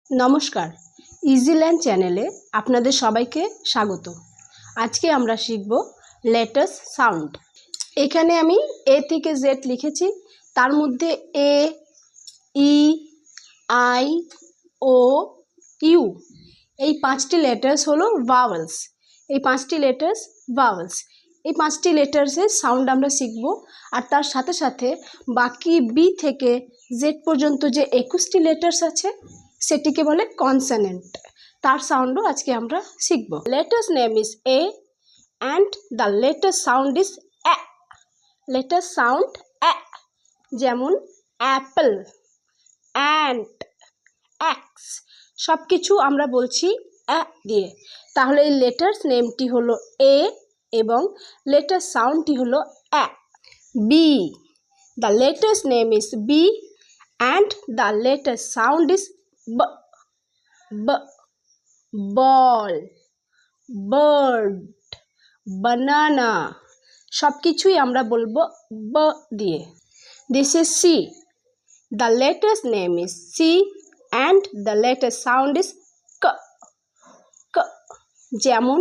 নমস্কার, ইজিল্যান্ড চ্যানেলে আপনাদের সবাইকে স্বাগত। আজকে আমরা শিখব লেটার্স সাউন্ড। এখানে আমি এ থেকে জেড লিখেছি, তার মধ্যে এ, ই, আই, ও, ইউ এই পাঁচটি লেটার্স হলো ভাওয়েলস। এই পাঁচটি লেটার্সের সাউন্ড আমরা শিখব। আর তার সাথে সাথে বাকি বি থেকে জেড পর্যন্ত যে 21টি লেটার্স আছে সেটিকে বলে কনসোনেন্ট, তার সাউন্ডও আজকে আমরা শিখব। Letter's name is A and the letter sound is a. Letter sound a, যেমন অ্যাপল, অ্যান্ট, অ্যাক্স সব কিছু আমরা বলছি অ্যা দিয়ে। তাহলে এই লেটার্স নেমটি হলো এ এবং লেটার সাউন্ডটি হলো a. B, the letter's name is B and the letter sound is b. B, ball, bird, বানানা সব কিছুই আমরা বলবো ব দিয়ে। This is C, the letter's name is C and the letter sound is ক। ক, যেমন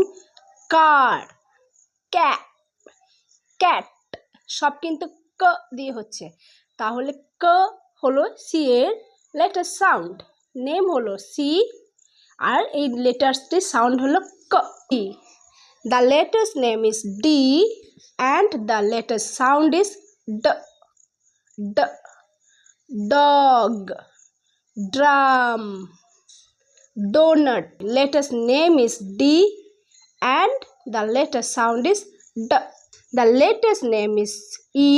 কার, ক্যাপ, ক্যাট সব কিন্তু ক দিয়ে হচ্ছে। তাহলে ক হলো সি এর লেটার সাউন্ড, নেম হলো সি আর এই লেটার্সটির সাউন্ড হলো ক। The letter's name is D and the letter sound is ড। ড, dog, drum, donut. Letters name is D and the letter sound is D. The letter's name is E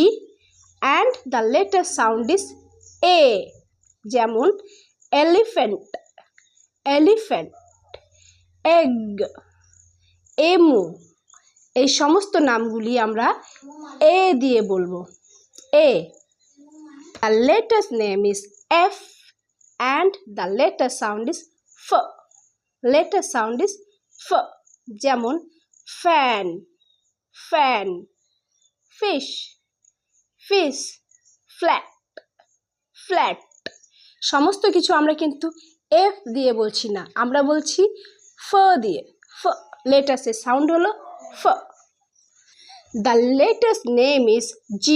and the letter sound is A. যেমন elephant, elephant, egg, emu এই সমস্ত নামগুলি আমরা এ দিয়ে বলবো, এ। The letter's name is F and the letter sound is F. Letter sound is F. যেমন fan, fan, fish, fish, flat, flat সমস্ত কিছু আমরা কিন্তু এফ দিয়ে বলছি না, আমরা বলছি ফ দিয়ে। ফ লেটার্সের সাউন্ড হলো ফ। The latter's name is G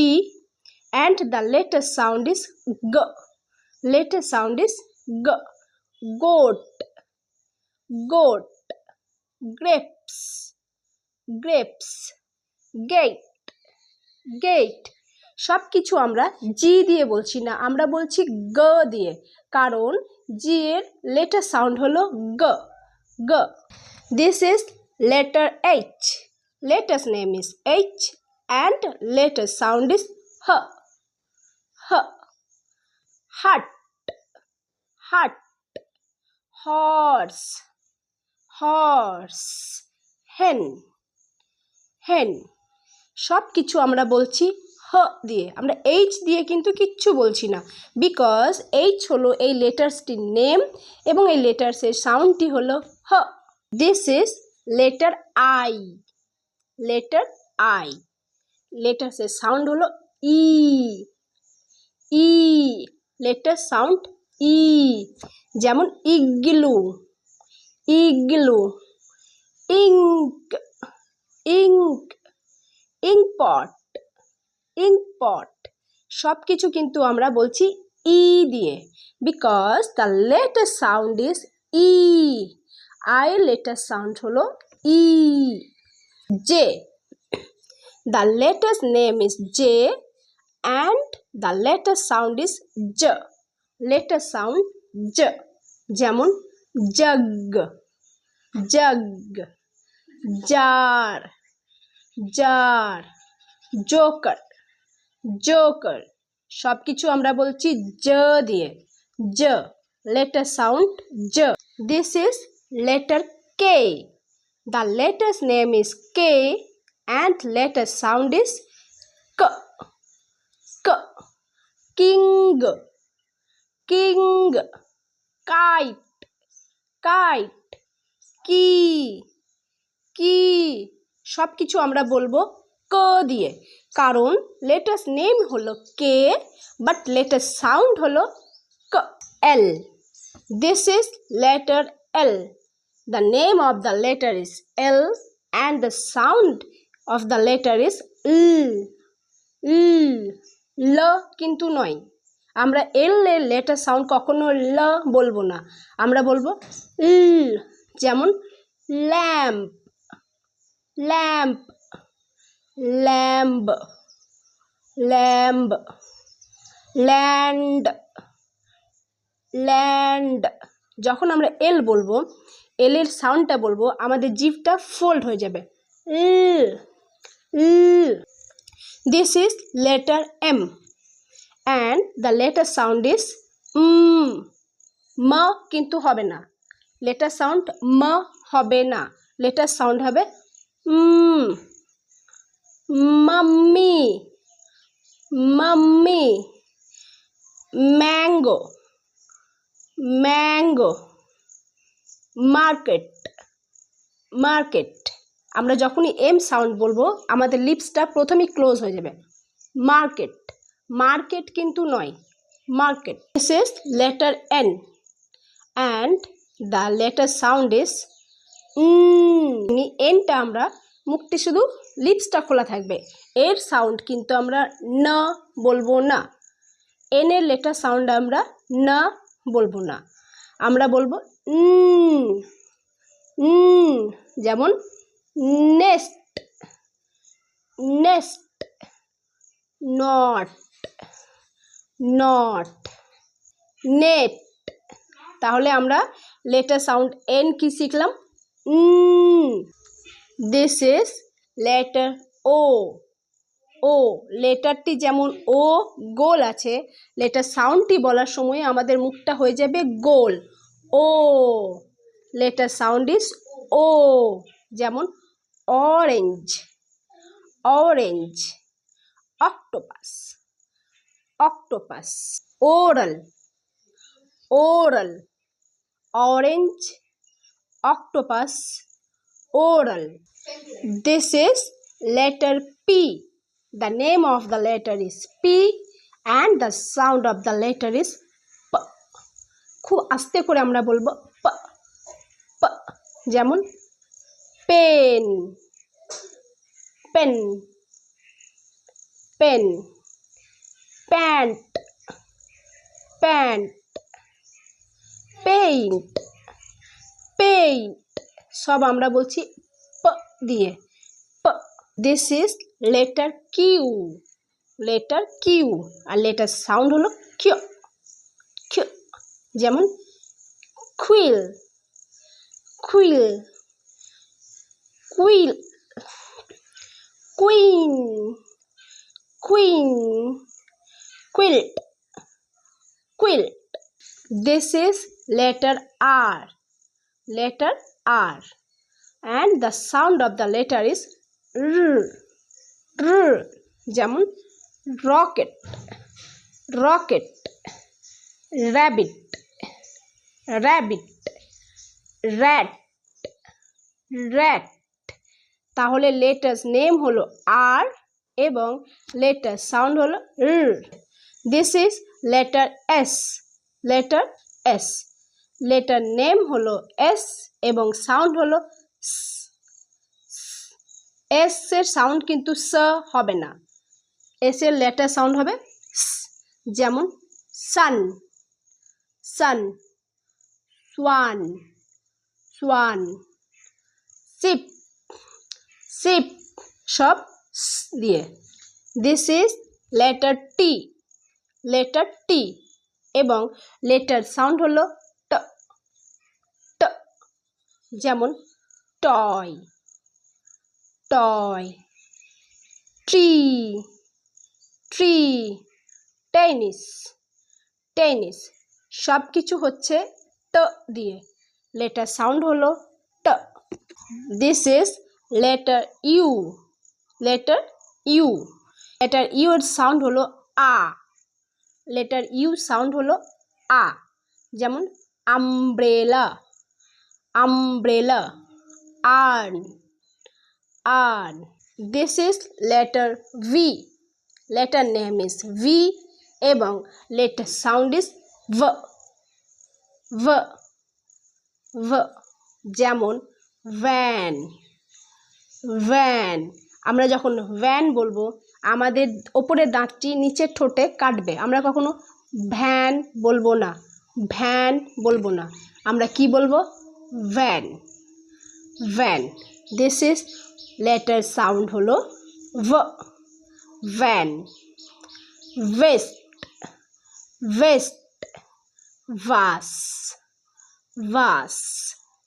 and the letter sound is G. Letter sound is G. Goat, goat, grapes, grapes, gate, gate সব কিছু আমরা জি দিয়ে বলছি না, আমরা বলছি গ দিয়ে, কারণ জি এর লেটার সাউন্ড হলো গ, গ। This is letter H, letters name is H and letter sound is হ, হ। হাট, হাট, হর্স, হর্স, হেন, হেন সব কিছু আমরা বলছি হ দিয়ে, আমরা এইচ দিয়ে কিন্তু কিচ্ছু বলছি না, বিকজ এইচ হলো এই লেটার্সটির নেম এবং এই লেটার্সের সাউন্ডটি হলো h. This is letter I, letter I লেটার্সের সাউন্ড হলো i, i letter sound i. যেমন igloo, igloo, ink, ink, inkpot, inkpot সব কিছু কিন্তু আমরা বলছি ই দিয়ে, because the letter sound is i. I letter sound হলো i. J, the letter's name is J and the letter sound is j. Letter sound j, যেমন jug, jug, jar, jar, joker, joker সব কিছু আমরা বলছি জ দিয়ে, জ letter sound জ। This is letter K, the letter's name is K and letter sound is ক, ক। কিং, কিং, কাইট, কাইট, কি, কি সব কিছু আমরা বলবো ক দিয়ে, কারণ লেটার্স নেম হলো কে বাট লেটার সাউন্ড হলো ক। এল, This is letter L. The name of the letter is L and the sound of the letter is L. L কিন্তু নয়, আমরা L এর লেটার সাউন্ড কখনো ল বলবো না, আমরা বলবো L। যেমন lamp, lamp, lamb, lamb, land, land. যখন আমরা এল বলবো, এল এর সাউন্ডটা বলবো, আমাদের জিভটা ফোল্ড হয়ে যাবে, this is letter M and the letter sound is ম কিন্তু হবে না, লেটার সাউন্ড ম হবে না, লেটার সাউন্ড হবে mummy, mummy, mango, mango, market, market. আমরা যখনই এম সাউন্ড বলবো আমাদের লিপসটা প্রথমেই ক্লোজ হয়ে যাবে, মার্কেট, মার্কেট কিন্তু নয়, market. This is letter N and the letter sound is এনটা আমরা মুখটি শুধু লিপসটা খোলা থাকবে, এর সাউন্ড কিন্তু আমরা ন বলবো না, এন এর লেটার সাউন্ড আমরা না বলবো না, আমরা বলবো যেমন nest, nest, not, not, net. তাহলে আমরা লেটার সাউন্ড এন কি শিখলাম, দিস ইজ লেটার ও। ও লেটারটি যেমন ও গোল আছে, লেটার সাউন্ডটি বলার সময় আমাদের মুখটা হয়ে যাবে গোল, ও। লেটার সাউন্ড ইজ ও। যেমন orange, orange, octopus, octopus, oral, oral, orange, octopus, oral. This is letter P. The name of the letter is P and the sound of the letter is P. খুব আস্তে করে আমরা বলবো প, প। যেমন pen, pen, pen, pant, pant, paint, paint. সব আমরা বলছি প দিয়ে, প। This is letter Q, letter Q, আর লেটার সাউন্ড হলো কিউ, কিউ। যেমন quill, quill, quill, queen, queen, quilt, quilt. This is letter R, letter R, and the sound of the letter is R, R. যেমন rocket, rocket, rabbit, rabbit, rat, rat। তাহলে letters name হলো আর এবং letter sound হলো R. This is letter S, letter S. Letter name হলো S এবং sound হলো S এর sound কিন্তু স হবে না, এস এর লেটার সাউন্ড হবে স। যেমন sun, sun, swan, swan, ship, ship, সব দিয়ে। This is letter T, letter T এবং লেটার সাউন্ড হলো ট, ট। যেমন toy, toy, tree, tree, tennis, tennis. সব কিছু হচ্ছে ট দিয়ে, লেটার সাউন্ড হলো t. This is letter U, letter U. Letter U এর সাউন্ড হলো আ, লেটার ইউ সাউন্ড হলো আ। যেমন umbrella, umbrella, urn, urn. This is letter V, letter name is V এবং letter sound is V, v, v, যেমন van, van. আমরা যখন van বলবো আমাদের ওপরের দাঁতটি নিচের ঠোঁটে কাটবে, আমরা কখনো ভ্যান বলবো না, ভ্যান বলবো না, আমরা কি বলবো? Van, van. This is letter sound হলো v, ভ্যান। ভেস্ট, ভেস্ট, ভাস, ভাস।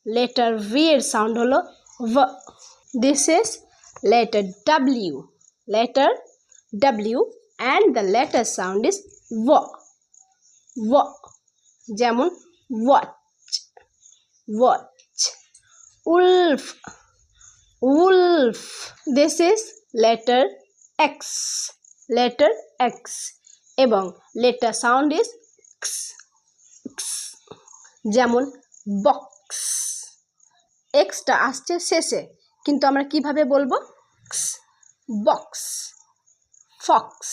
লেটার ভি এর সাউন্ড হলো v. This is letter w, letter w, and the letter sound is v, v, যেমন watch, watch. Wolf, wolf. This is letter x, letter x, এবং letter sound is x, x, যেমন box. এক্সটা আসছে শেষে, কিন্তু আমরা কিভাবে বলবো? Box. Fox,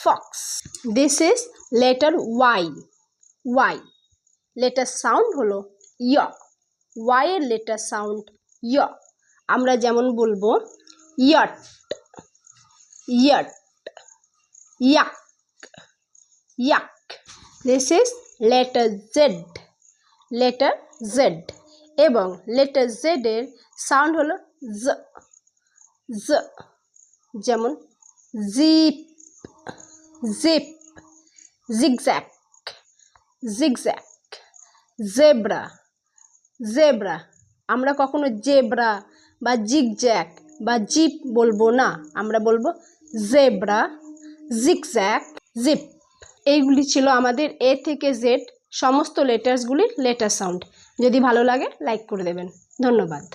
fox. This is letter Y, Y. Letter sound হলো য়, ওয়াই এর লেটার সাউন্ড য়। আমরা যেমন বলবো yacht, yacht, yak, yak. This is letter Z, letter Z, এবং লেটার জেড এর সাউন্ড হলো জ, জ, যেমন zip, zip, zigzag, zigzag. Zebra, zebra. আমরা কখনো জেব্রা বা জিগজ্যাগ বা জিপ বলবো না, আমরা বলবো জেব্রা, জিগজ্যাগ, জিপ। এইগুলি ছিল আমাদের এ থেকে জেড সমস্ত লেটার্সগুলির লেটার সাউন্ড। যদি ভালো লাগে লাইক করে দেবেন। ধন্যবাদ।